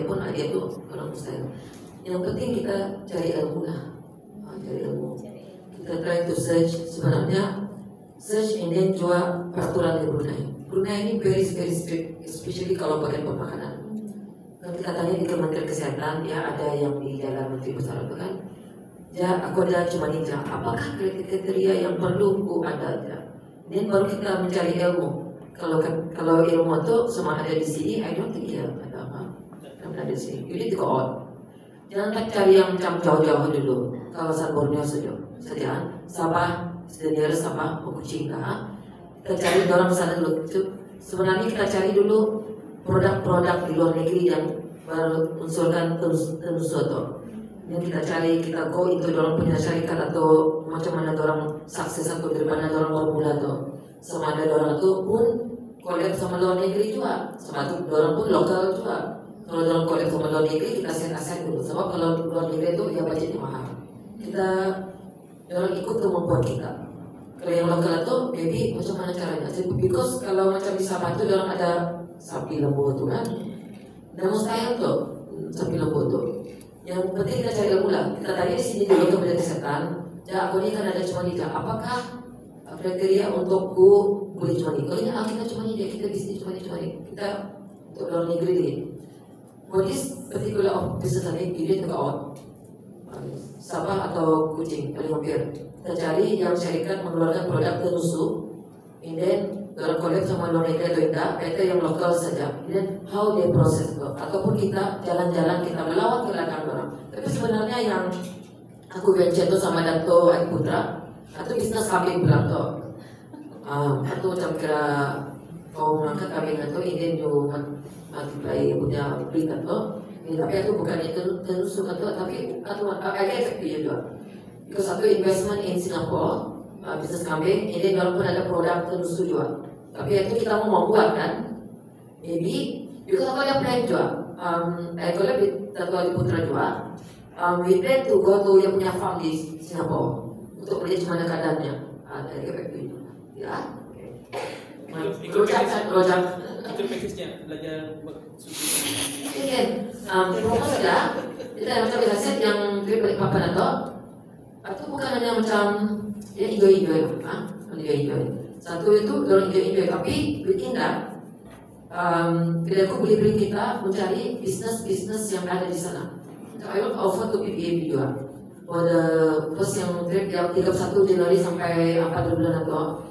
pun dia tuh orang mustahil. Yang penting kita cari ilmu lah, cari ilmu. Kita try to search, sebenarnya search and then juga peraturan di Brunei. Brunei ini very strict, especially kalau bagian pemakanan. Kalau kita tanya di Kementerian Kesehatan, ya ada yang di Jalan Menteri Besar itu kan, ya aku ada cuma ninja. Apakah kriteria yang perlu ada? Dan baru kita mencari ilmu. Kalau ilmu itu semua ada di sini, I don't think ya ada apa. Ada di sini. Jadi itu out. Jangan cari yang macam jauh-jauh dulu. Kawasan Borneo saja. Sabah, Sdn Sabah, Kuching. Kita cari orang sana dulu. Sebenarnya kita cari dulu produk-produk di luar negeri yang baru unsurkan terus soto. Yang kita cari, kita go itu orang punya syarikat atau macam mana orang sukses atau daripada orang formula tuh. Sama ada orang tuh pun kolek sama luar negeri juga, sama tuh orang pun lokal juga. Kalau orang kolek sama luar negeri kita aset dulu. Sebab kalau luar negeri itu ya budgetnya mahal. Kita orang ikut kemampuan kita. Kalau yang lokal itu, maybe macam mana caranya? Because kalau macam di Sabah itu orang ada sapi lembu itu kan, dan mustahil tuh sapi lembu itu. Yang penting kita cari ilmu lah. Kita tanya di sini dulu Kementerian Kesehatan. Ya aku ini kan ada cuma tiga. Apakah kriteria untukku boleh cuma ini? Kalau ini kita cuma ini, kita bisnis cuma ini. Kita untuk luar negeri ini. For this particular of business ini, ini juga out. Sabah atau Kuching paling hampir. Kita cari yang syarikat mengeluarkan produk tertentu, and then dalam kolek sama luar negeri atau tidak, kita yang lokal saja. Dan how they process itu, ataupun kita jalan-jalan kita melawat ke ladang orang. Tapi sebenarnya yang aku venture itu sama Dato' Adi Putra, atau bisnis kambing bilang tuh, atau macam kira kau mengangkat kambing itu, ini you multiply punya berita tuh. Tapi itu bukan itu terus tapi agak efektif juga. Because satu investment in Singapore, bisnis kambing, ini walaupun ada produk terus juga. Tapi itu kita mau membuat kan, maybe because aku ada plan juga. Kalau Dato' Adi Putra juga, we plan to go to yang punya farm di Singapore untuk melihat gimana keadaannya. Dari efektif itu, ya. Rojak. Itu package-nya belajar promo sudah. Kita ada macam hasil yang trip balik papan atau bukan hanya macam ya enjoy, enjoy. Satu itu orang enjoy, tapi bikin dah. Aku boleh beri kita mencari bisnis yang ada di sana. I will offer to PPA juga. Pada first yang trip yang 31 Januari sampai 4 bulan atau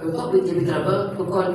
talk with JB Travel to call